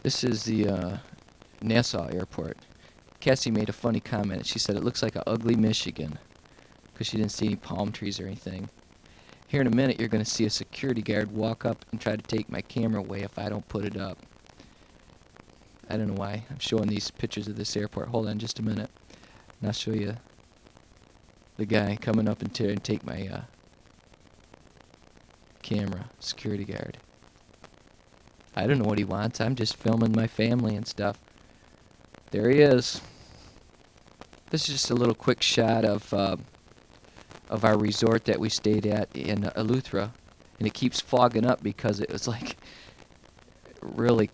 This is the Nassau airport. Cassie made a funny comment. She said it looks like a ugly Michigan because she didn't see any palm trees or anything. Here in a minute you're going to see a security guard walk up and try to take my camera away if I don't put it up. I don't know why I'm showing these pictures of this airport. Hold on just a minute and I'll show you the guy coming up and take my camera. Security guard. I don't know what he wants. I'm just filming my family and stuff. There he is. This is just a little quick shot of our resort that we stayed at in Eleuthra, and it keeps fogging up because it was like really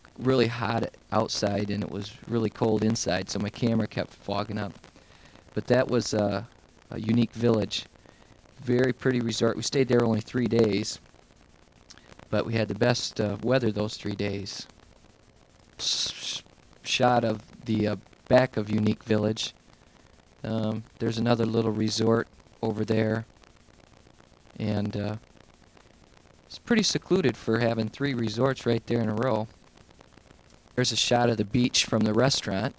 hot outside and it was really cold inside, so my camera kept fogging up. But that was a unique village. Very pretty resort. We stayed there only 3 days. But we had the best weather those 3 days. Shot of the back of Unique Village. There's another little resort over there. And it's pretty secluded for having 3 resorts right there in a row. There's a shot of the beach from the restaurant.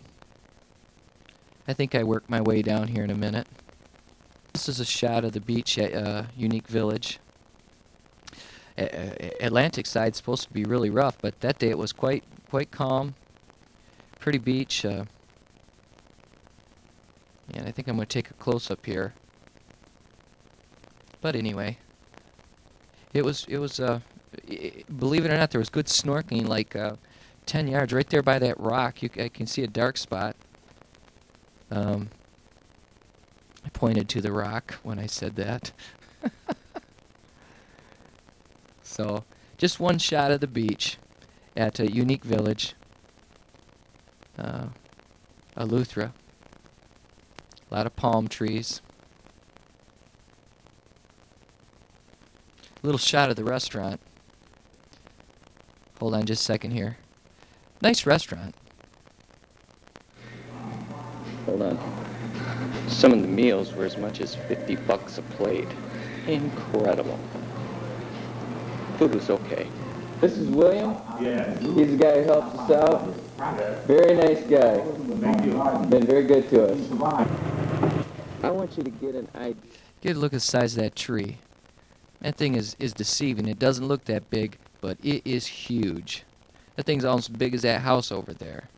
I think I work my way down here in a minute. This is a shot of the beach at Unique Village. Atlantic side's supposed to be really rough, but that day it was quite calm. Pretty beach. And I think I'm going to take a close-up here. But anyway, it was believe it or not, there was good snorkeling, like 10 yards right there by that rock. I can see a dark spot. I pointed to the rock when I said that. So, just one shot of the beach at a Unique Village, Eleuthra. A lot of palm trees. Little shot of the restaurant. Hold on just a second here. Nice restaurant. Hold on. Some of the meals were as much as $50 a plate. Incredible. Food was okay. This is William. Yes. He's the guy who helps us out. Yes. Very nice guy. Thank you. Been very good to us. I want you to get an idea. Get a look at the size of that tree. That thing is deceiving. It doesn't look that big, but it is huge. That thing's almost as big as that house over there.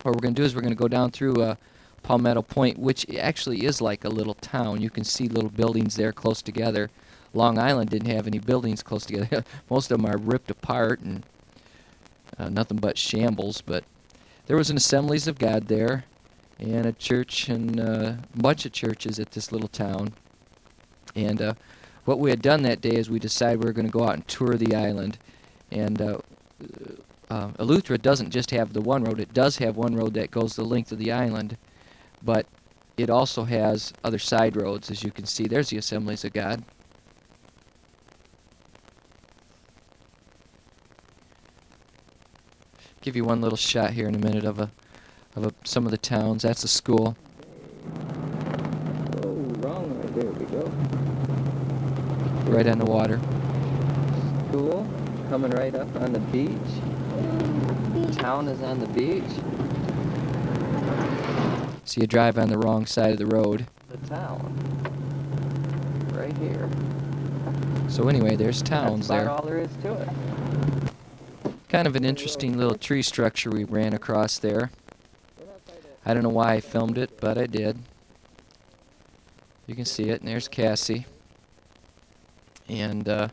What we're going to do is we're going to go down through Palmetto Point, which actually is like a little town. You can see little buildings there close together. Long Island didn't have any buildings close together. Most of them are ripped apart and nothing but shambles. But there was an Assemblies of God there, and a church and a bunch of churches at this little town. And what we had done that day is we decided we were going to go out and tour the island. And Eleuthra doesn't just have the one road. It does have one road that goes the length of the island, but it also has other side roads, as you can see. There's the Assemblies of God. Give you one little shot here in a minute of some of the towns. That's a school. Oh, wrong way. There we go. Right on the water. School coming right up on the beach. Town is on the beach. So you drive on the wrong side of the road. The town. Right here. So anyway, there's towns there. That's about all there is to it. Kind of an interesting little tree structure we ran across there. I don't know why I filmed it, but I did. You can see it, and there's Cassie. And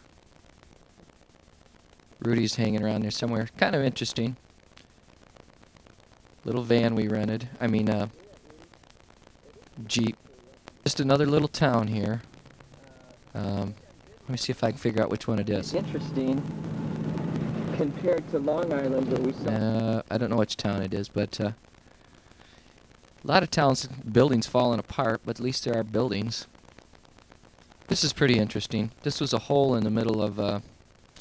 Rudy's hanging around there somewhere. Kind of interesting. Little van we rented. I mean, Jeep. Just another little town here. Let me see if I can figure out which one it is. Interesting. Compared to Long Island, where we saw. I don't know which town it is, but a lot of towns, buildings falling apart, but at least there are buildings. This is pretty interesting. This was a hole in the middle of a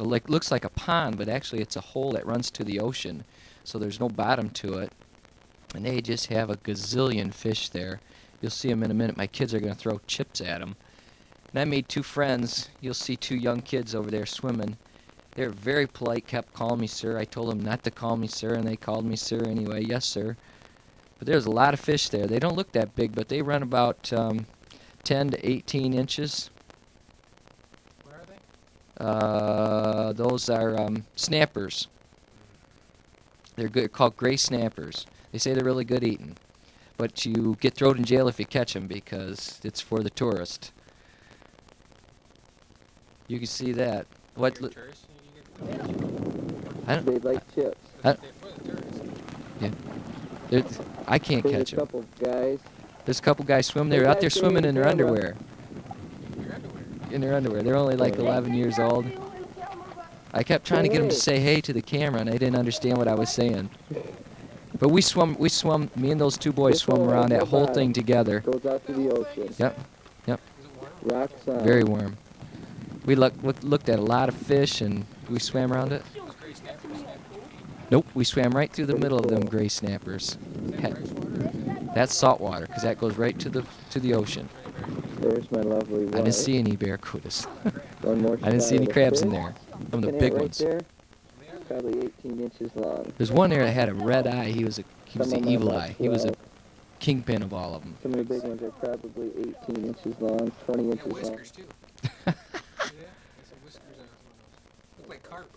lake. Looks like a pond, but actually it's a hole that runs to the ocean, so there's no bottom to it. And they just have a gazillion fish there. You'll see them in a minute. My kids are going to throw chips at them. And I made 2 friends. You'll see 2 young kids over there swimming. They were very polite, kept calling me sir. I told them not to call me sir, and they called me sir anyway. Yes, sir. But there's a lot of fish there. They don't look that big, but they run about 10 to 18 inches. Where are they? Those are snappers. They're good, called gray snappers. They say they're really good eating. But you get thrown in jail if you catch them because it's for the tourist. You can see that. What? I don't. They like chips. Yeah. I can't There's catch a them. couple guys. There's a couple guys swimming. They're out there swimming in their underwear. In their underwear. They're only like 11 years old. I kept trying to get them to say hey to the camera, and they didn't understand what I was saying. But we swum, me and those two boys swum around that whole thing together. Goes out to the ocean. Yep. Rocks on. Very warm. We looked at a lot of fish, and we swam around it. Nope, we swam right through the middle of them gray snappers. That's salt water, because that goes right to the ocean. There's my lovely wife. I didn't see any barracudas. One more I didn't see any shot of crabs in fish. there. Some of the Can big right ones. There, probably 18 inches long. There's one there that had a red eye. He was the evil eye. He was a 12. kingpin of all of them. Some of the big ones are probably 18 inches long, 20 inches long. Whiskers too. Yeah, some whiskers on those. Look like carp.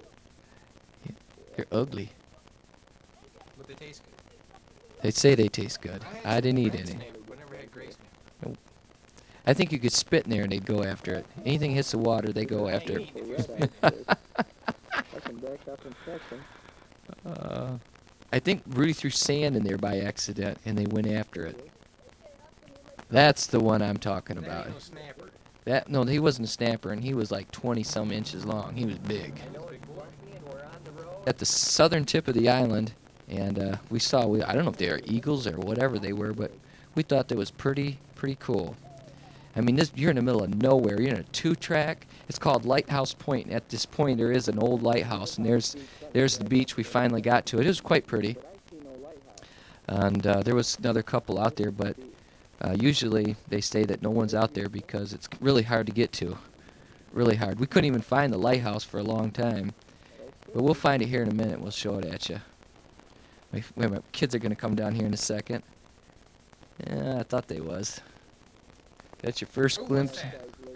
They're ugly. But they taste good. They say they taste good. I didn't eat any. But never had gray snapper. I think you could spit in there and they'd go after it. Anything hits the water, they go after it. I can back up and catch them. I think Rudy threw sand in there by accident and they went after it. That's the one I'm talking about. No snapper. No, he wasn't a snapper, and he was like 20-some inches long. He was big. At the southern tip of the island, and we saw, I don't know if they are eagles or whatever they were, but we thought that was pretty cool. I mean, you're in the middle of nowhere. You're in a 2-track. It's called Lighthouse Point. At this point, there is an old lighthouse, and there's the beach. We finally got to it. It was quite pretty. And there was another couple out there, but usually they say that no one's out there because it's really hard to get to. Really hard. We couldn't even find the lighthouse for a long time. But we'll find it here in a minute. We'll show it at you. Wait a minute. Kids are going to come down here in a second. Yeah, I thought they was. That's your first glimpse.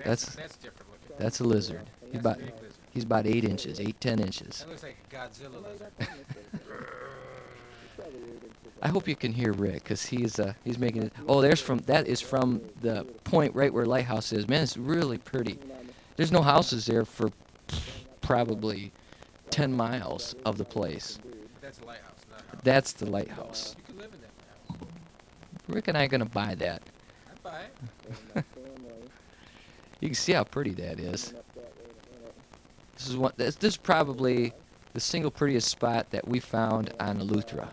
That's different looking. That's a lizard. He's about 8 inches, 10 inches. That looks like a Godzilla lizard. I hope you can hear Rick, cause he's making it. Oh, that is from the point right where Lighthouse is. Man, it's really pretty. There's no houses there for probably 10 miles of the place. That's a lighthouse, not a house. That's the lighthouse. You could live in that house. Rick and I are gonna buy that. I'd buy it. You can see how pretty that is. This is probably the single prettiest spot that we found on Eleuthra.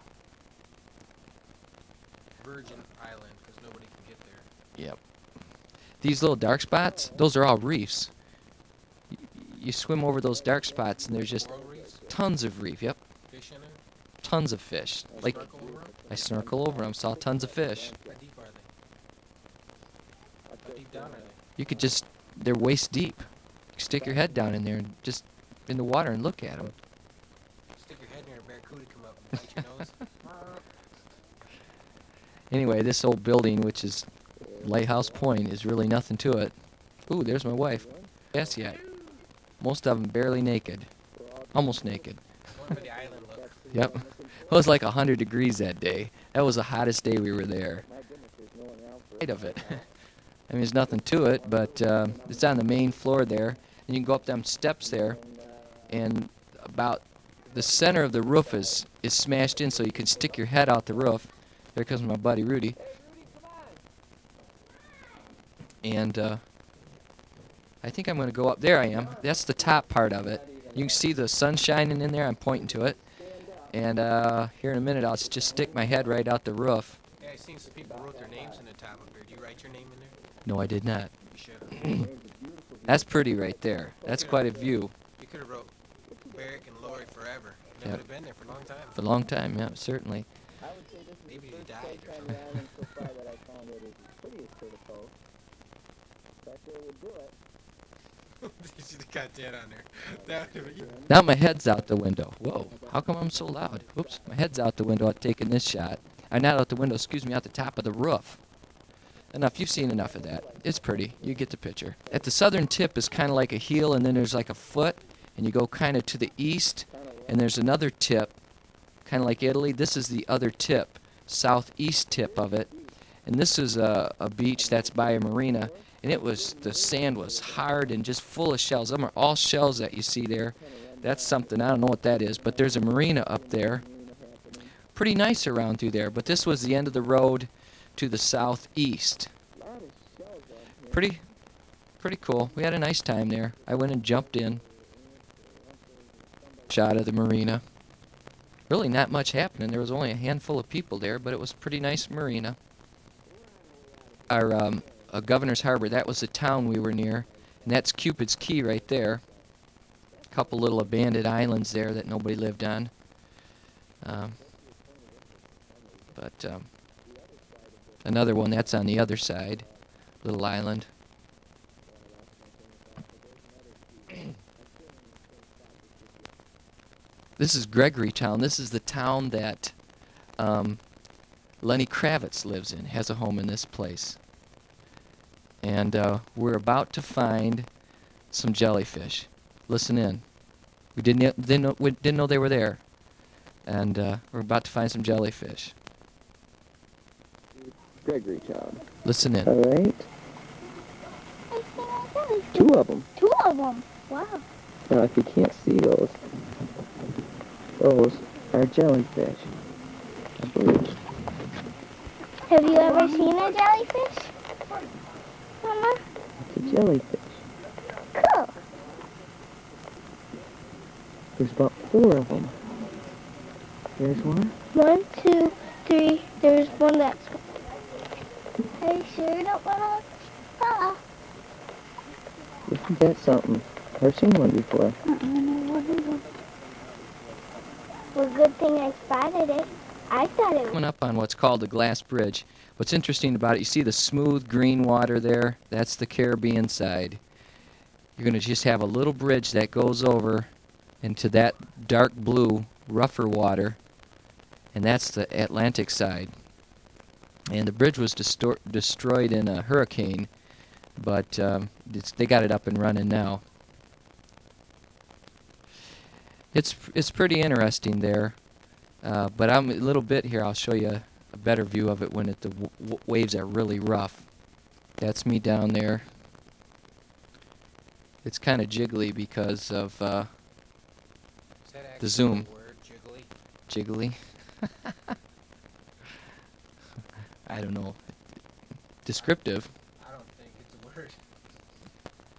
Virgin Island, because nobody can get there. Yep. These little dark spots, those are all reefs. You swim over those dark spots and there's just Coral reefs, tons of reef. Yep. fish in it. Tons of fish. Like Snorkel over 'em? I snorkel over them, saw tons of fish. How deep are they? How deep down are they? You could just, they're waist deep. You stick your head down in there and just in the water and look at them. Stick your head near a barracuda, come up and bite your nose. Anyway, this old building, which is Lighthouse Point, is really nothing to it. Ooh, there's my wife. Yes, yeah. Most of them barely naked. Almost naked. Going for the island look. Yep. It was like 100 degrees that day. That was the hottest day we were there. Height of it. I mean, there's nothing to it, but it's on the main floor there. And you can go up them steps there, and about the center of the roof is smashed in so you can stick your head out the roof. There comes my buddy Rudy. And I think I'm going to go up. There I am. That's the top part of it. You can see the sun shining in there. I'm pointing to it. And here in a minute, I'll just stick my head right out the roof. Yeah, I've seen some people wrote their names in the top of it. Do you write your name in there? No, I did not. You should. That's pretty right there. That's quite a view. You could have wrote Barrick and Lori forever. They Yep. would have been there for a long time. For a long time, yeah, certainly. Maybe you died or On something. the island so far that I found it is the prettiest to the coast. But they would do it. You should have got that on there. That would have been. Now my head's out the window. Whoa, how come I'm so loud? Whoops, my head's out the window taking this shot. Not out the window, excuse me, out the top of the roof. Enough, you've seen enough of that. It's pretty, you get the picture. At the southern tip is kind of like a heel, and then there's like a foot, and you go kind of to the east, and there's another tip, kind of like Italy. This is the other tip, southeast tip of it. And this is a beach that's by a marina, and the sand was hard and just full of shells. Them are all shells that you see there. That's something, I don't know what that is, but there's a marina up there. Pretty nice around through there, but this was the end of the road to the southeast. Pretty cool. We had a nice time there. I went and jumped in. Shot of the marina. Really not much happening. There was only a handful of people there, but it was a pretty nice marina. Our Governor's Harbor, that was the town we were near, and that's Cupid's Key right there. A couple little abandoned islands there that nobody lived on. Another one that's on the other side, little island. This is Gregory Town. This is the town that Lenny Kravitz lives in, has a home in this place. And we're about to find some jellyfish. Listen in. We didn't know they were there. And we're about to find some jellyfish. Gregory Town. Listen in. All right. Two of them. Two of them. Wow. Now, if you can't see those are jellyfish, I believe. Have you ever seen a jellyfish, Mama? It's a jellyfish. Cool. There's about 4 of them. There's one. 1, 2, 3. There's one that's. Are you sure you don't want to? Isn't that something? I've seen one before. Well, good thing I spotted it. I thought it was. Coming up on what's called the Glass Bridge. What's interesting about it, you see the smooth green water there? That's the Caribbean side. You're going to just have a little bridge that goes over into that dark blue, rougher water, and that's the Atlantic side. And the bridge was destroyed in a hurricane, but they got it up and running now. It's pretty interesting there, but I'm a little bit here. I'll show you a better view of it when the waves are really rough. That's me down there. It's kind of jiggly because of the zoom. Word, Jiggly. I don't know. Descriptive. I don't think it's a word.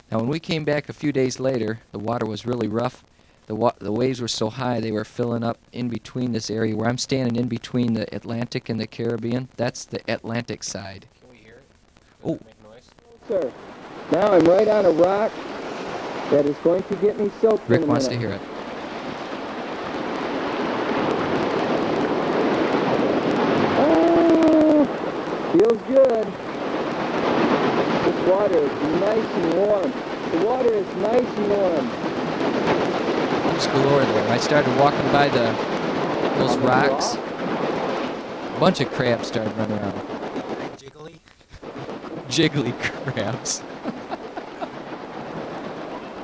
Now, when we came back a few days later, the water was really rough. The waves were so high they were filling up in between this area where I'm standing in between the Atlantic and the Caribbean. That's the Atlantic side. Can we hear it? Oh. Does it make noise? Sir, now I'm right on a rock that is going to get me soaked. Rick in a wants to minute. hear it. Oh, feels good. This water is nice and warm. The water is nice and warm. Let's go over there. I started walking by those rocks. A bunch of crabs started running around. Jiggly? Jiggly crabs.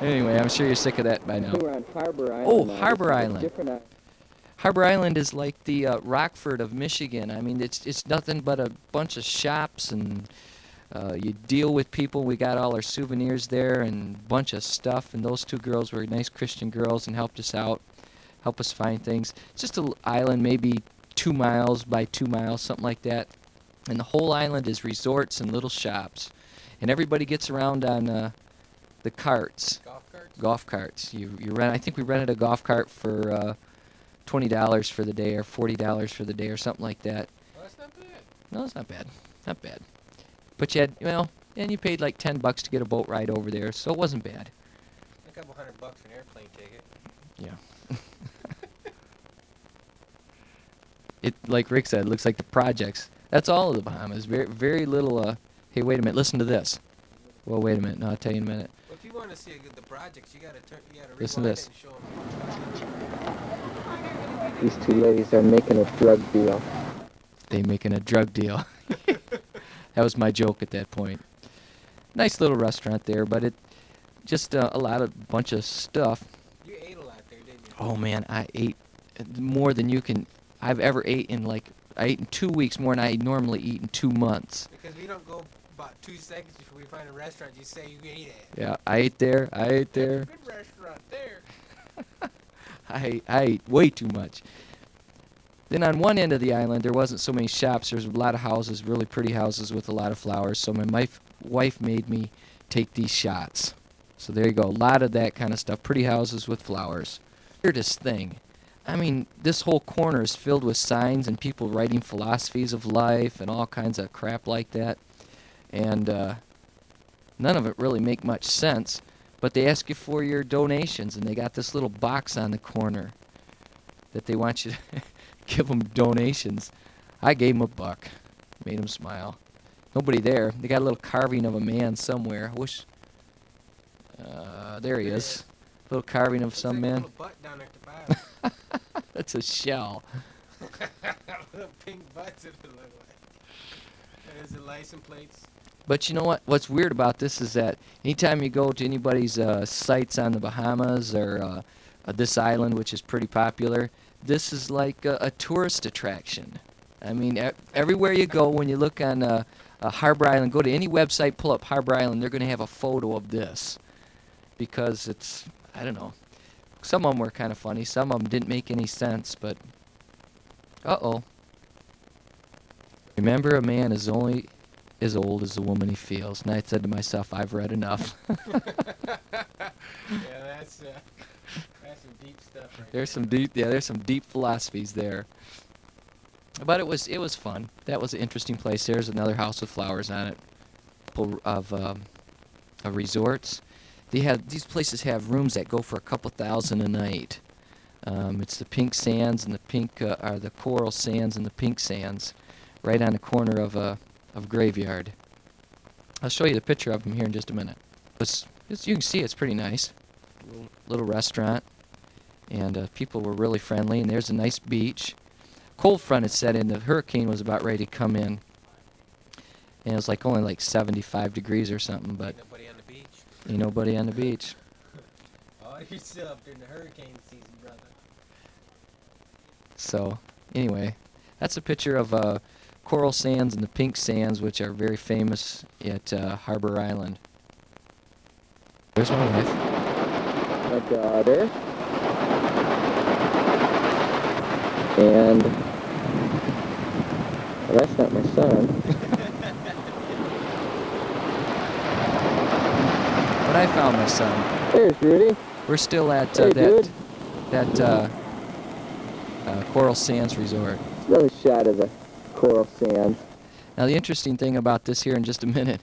Anyway, I'm sure you're sick of that by now. We're on Harbor Island. Oh, now. Harbor This is a Island. different island. Harbor Island is like the Rockford of Michigan. I mean, it's nothing but a bunch of shops, and you deal with people. We got all our souvenirs there and a bunch of stuff, and those two girls were nice Christian girls and helped us out, helped us find things. It's just an island, maybe 2 miles by 2 miles, something like that. And the whole island is resorts and little shops. And everybody gets around on the carts. Golf carts? Golf carts. You rent. I think we rented a golf cart for $20 for the day or $40 for the day or something like that. Well, that's not bad. No, it's not bad. Not bad. But you had, and you paid like $10 to get a boat ride over there, so it wasn't bad. A couple $100 for an airplane ticket. Yeah. It, like Rick said, looks like the projects. That's all of the Bahamas. Very, very little. Hey, wait a minute. Listen to this. Well, wait a minute. No, I'll tell you in a minute. Well, if you want to see the projects, you gotta Listen to rewind this. it and show them. These two ladies are making a drug deal. They making a drug deal. That was my joke at that point. Nice little restaurant there, but it just a bunch of stuff. You ate a lot there, didn't you? Oh man, I ate more than I've ever ate in I ate in 2 weeks more than I normally eat in 2 months. Because we don't go about 2 seconds before we find a restaurant you say you ate at. Yeah, I ate there. Good restaurant there. I ate way too much. Then on one end of the island, there wasn't so many shops. There's a lot of houses, really pretty houses with a lot of flowers. So my wife made me take these shots. So there you go. A lot of that kind of stuff. Pretty houses with flowers. Weirdest thing. I mean, this whole corner is filled with signs and people writing philosophies of life and all kinds of crap like that. And none of it really make much sense. But they ask you for your donations, and they got this little box on the corner that they want you to give them donations. I gave them $1. Made them smile. Nobody there. They got a little carving of a man somewhere. I wish... there he is. Little carving of some man. Little butt down at the bottom. That's a shell. Little pink butts it look like. And is the license plates? But you know what? What's weird about this is that anytime you go to anybody's sites on the Bahamas or this island, which is pretty popular, this is like a tourist attraction. I mean, everywhere you go, when you look on Harbor Island, go to any website, pull up Harbor Island, they're going to have a photo of this. Because it's, I don't know, some of them were kind of funny, some of them didn't make any sense, but, uh-oh. Remember, a man is only as old as the woman he feels. And I said to myself, I've read enough. Yeah, that's some deep stuff right There's some deep philosophies there. But it was fun. That was an interesting place. There's another house with flowers on it. Couple of resorts. These places have rooms that go for a couple $1,000 a night. It's the pink sands and the coral sands and the pink sands, right on the corner of Graveyard. I'll show you the picture of them here in just a minute. You can see it's pretty nice. Little restaurant, and people were really friendly. And there's a nice beach. Cold front had set in. The hurricane was about ready to come in, and it was only like 75 degrees or something. But nobody on the beach. ain't nobody on the beach. Oh, you're still up during the hurricane season, brother. So anyway, that's a picture of coral sands and the pink sands, which are very famous at Harbor Island. There's my wife. My daughter. And well, that's not my son. But I found my son. There's Rudy. We're still at Hey, dude. that Coral Sands Resort. Another shot of the coral sands. Now the interesting thing about this here in just a minute,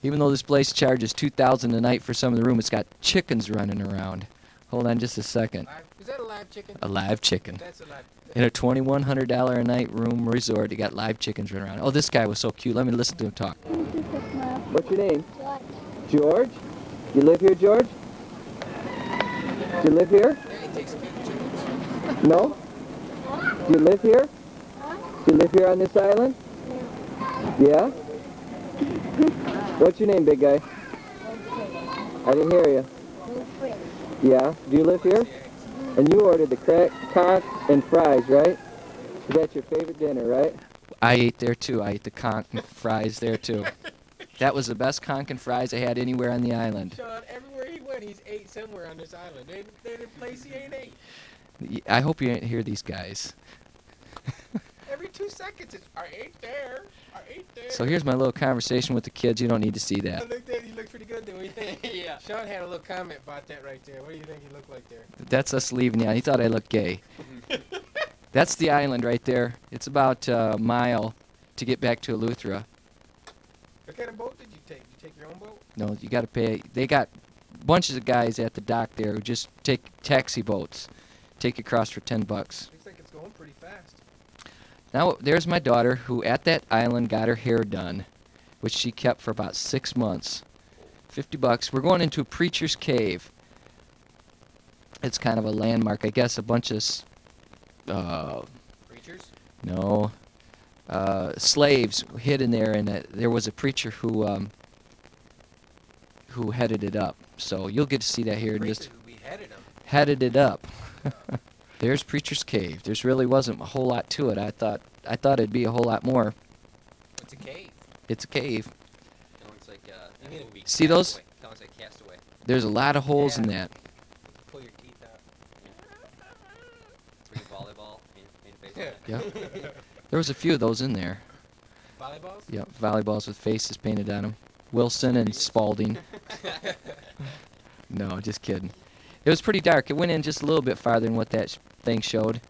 even though this place charges $2,000 a night for some of the room, it's got chickens running around. Hold on just a second. Is that a live chicken? A live chicken. That's a live. In a $2,100 a night room resort, you got live chickens running around. Oh, this guy was so cute. Let me listen to him talk. What's your name? George. You live here, George? Do you live here? Yeah, he takes big chickens. No? Do you live here? Do you live here on this island? Yeah? What's your name, big guy? I didn't hear you. Yeah? Do you live here? And you ordered the conch and fries, right? Is that your favorite dinner, right? I ate there too. I ate the conch and fries there too. That was the best conch and fries I had anywhere on the island. Sean, everywhere he went, he's ate somewhere on this island. There's a place he ain't ate. I hope you ain't hear these guys. Every 2 seconds, it's, I ate there. I ate there. So here's my little conversation with the kids. You don't need to see I that. looked at it, he looked pretty good there. What do you think? Yeah. Sean had a little comment about that right there. What do you think he looked like there? That's us leaving. Yeah, he thought I looked gay. That's the island right there. It's about a mile to get back to Eleuthra. What kind of boat did you take? Did you take your own boat? No, you got to pay. They got bunches of guys at the dock there who just take taxi boats, take you across for $10. Looks like it's going pretty fast. Now there's my daughter who at that island got her hair done, which she kept for about 6 months. $50. We're going into a preacher's cave. It's kind of a landmark. I guess a bunch of Preachers? no slaves hid in there, and there was a preacher who headed it up. So you'll get to see that here in Preacher just who beheaded him. headed it up. There's Preacher's Cave. There's really wasn't a whole lot to it. I thought it'd be a whole lot more. It's a cave. It's a cave. It looks like You mean- movie See those? Castaway. That looks like Castaway. There's a lot of holes in Yeah. that. Pull your teeth out. Bring a volleyball and face on it. Yeah. There was a few of those in there. Volleyballs? Yeah, volleyballs with faces painted on them. Wilson and Spalding. No, just kidding. It was pretty dark. It went in just a little bit farther than what that thing showed,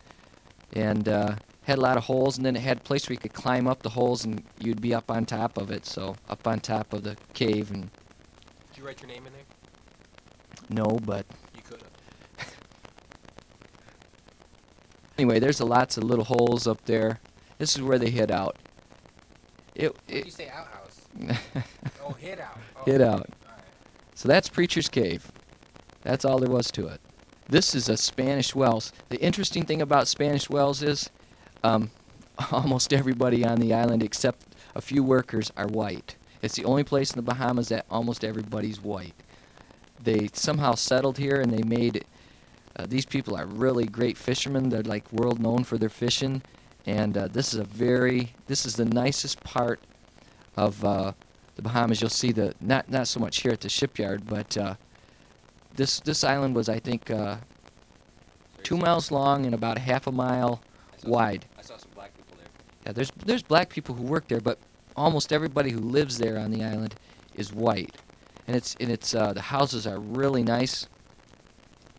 and had a lot of holes. And then it had a place where you could climb up the holes, and you'd be up on top of it. So up on top of the cave, and Did you write your name in there? no, but You could have. anyway, there's lots of little holes up there. This is where they hid out. Did you say outhouse? Oh, hid out. Oh, Hid out. Alright. So that's Preacher's Cave. That's all there was to it. This is a Spanish Wells. The interesting thing about Spanish Wells is almost everybody on the island except a few workers are white. It's the only place in the Bahamas that almost everybody's white. They somehow settled here, and they made these people are really great fishermen. They're like world known for their fishing, and this is the nicest part of the Bahamas. You'll see not so much here at the shipyard, but this island was, I think, 2 miles long and about a half a mile wide. I saw some black people there. Yeah, there's black people who work there, but almost everybody who lives there on the island is white, and it's the houses are really nice,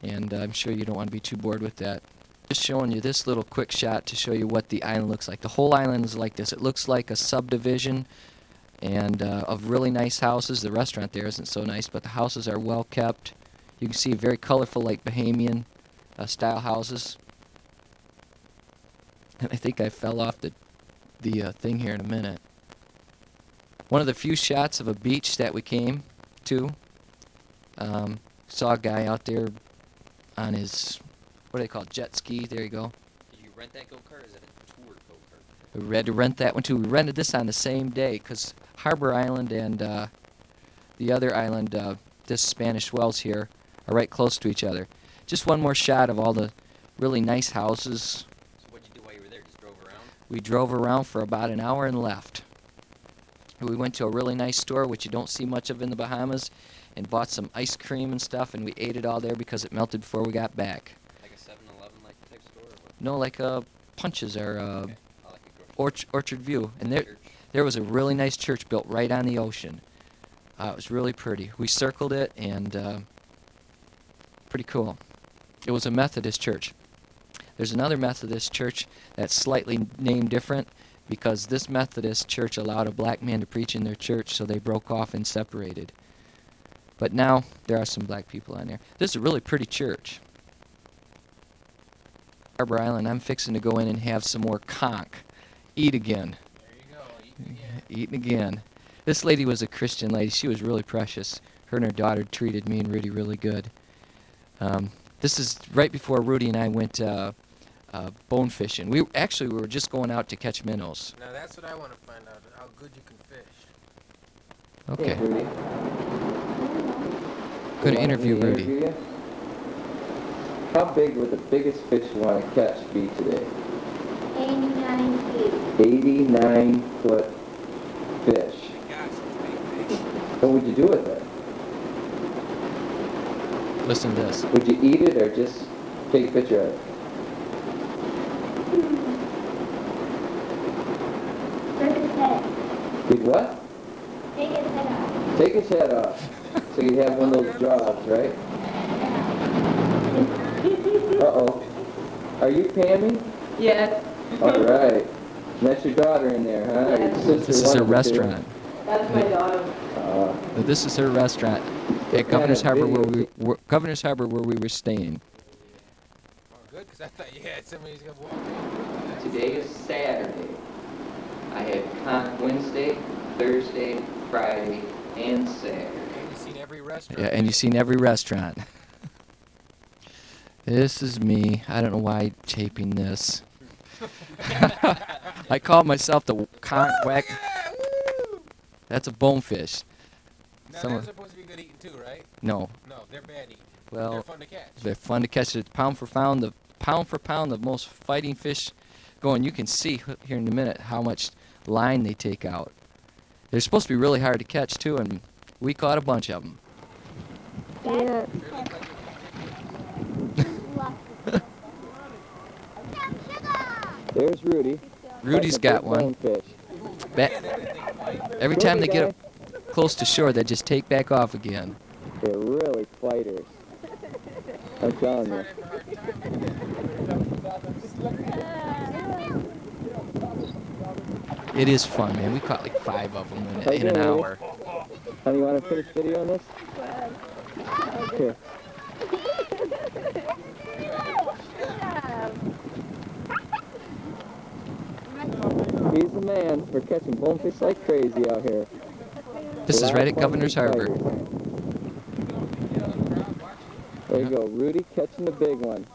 and I'm sure you don't want to be too bored with that. Just showing you this little quick shot to show you what the island looks like. The whole island is like this. It looks like a subdivision, and of really nice houses. The restaurant there isn't so nice, but the houses are well kept. You can see very colorful, like Bahamian style houses. And I think I fell off the thing here in a minute. One of the few shots of a beach that we came to. Saw a guy out there on his, what do they call it, jet ski. There you go. Did you rent that go-kart, or is it a tour go-kart? We had to rent that one too. We rented this on the same day because Harbor Island and the other island, this Spanish Wells here, are right close to each other. Just one more shot of all the really nice houses. So what'd you do while you were there? Just drove around? We drove around for about an hour and left. We went to a really nice store, which you don't see much of in the Bahamas, and bought some ice cream and stuff, and we ate it all there because it melted before we got back. Like a 7-Eleven like type store? Or what? No, like Punches or Okay. I like a grocery Orchard View, and church. there was a really nice church built right on the ocean. It was really pretty. We circled it, and pretty cool. It was a Methodist church. There's another Methodist church that's slightly named different because this Methodist church allowed a black man to preach in their church, so they broke off and separated. But now there are some black people on there. This is a really pretty church. Harbor Island, I'm fixing to go in and have some more conch. Eat again. There you go. Eating again. Eating again. This lady was a Christian lady. She was really precious. Her and her daughter treated me and Rudy really good. This is right before Rudy and I went bone fishing. We were just going out to catch minnows. Now that's what I want to find out, how good you can fish. Okay. Hey, Rudy. Going to You want interview me to Rudy. you? How big would the biggest fish you want to catch be today? 89 feet. 89-foot fish. Gosh, it's big fish. What would you do with it? Listen to this. Would you eat it or just take a picture of it? Rip his head. You'd what? Take his head off. Take his head off. So you'd have one of those jaws, right? Uh-oh. Are you Pammy? Yes, All right. And that's your daughter in there, huh? Your sister, This is her one or two? restaurant. that's my daughter. This is her restaurant What at Governor's kind Harbor of Governor's Harbor where we were staying. Oh, good, because I thought you had somebody who's going to walk in. Today is Saturday. I had conch Wednesday, Thursday, Friday, and Saturday. Have you seen restaurant. Yeah, and you've seen every restaurant. This is me. I don't know why I'm taping this. I call myself the whack. Yeah, woo! That's a bonefish. Now Some they're of- supposed to be good eating too, right? No, No, they're bad eating. well, They're fun to catch. they're fun to catch. It's pound for pound, the most fighting fish going. You can see here in a minute how much line they take out. They're supposed to be really hard to catch too, and we caught a bunch of them. Yeah. There's Rudy. Rudy's Catching a got big one. bonefish. Every time they get up close to shore, they just take back off again. They're really fighters. I'm telling you. It is fun, man. We caught like 5 of them How you in an doing, Rudy? hour. Honey, you want to finish video on this? Here. He's the man for catching bonefish like crazy out here. This is right at Governor's Fighters. Harbor. There you go, Rudy catching the big one.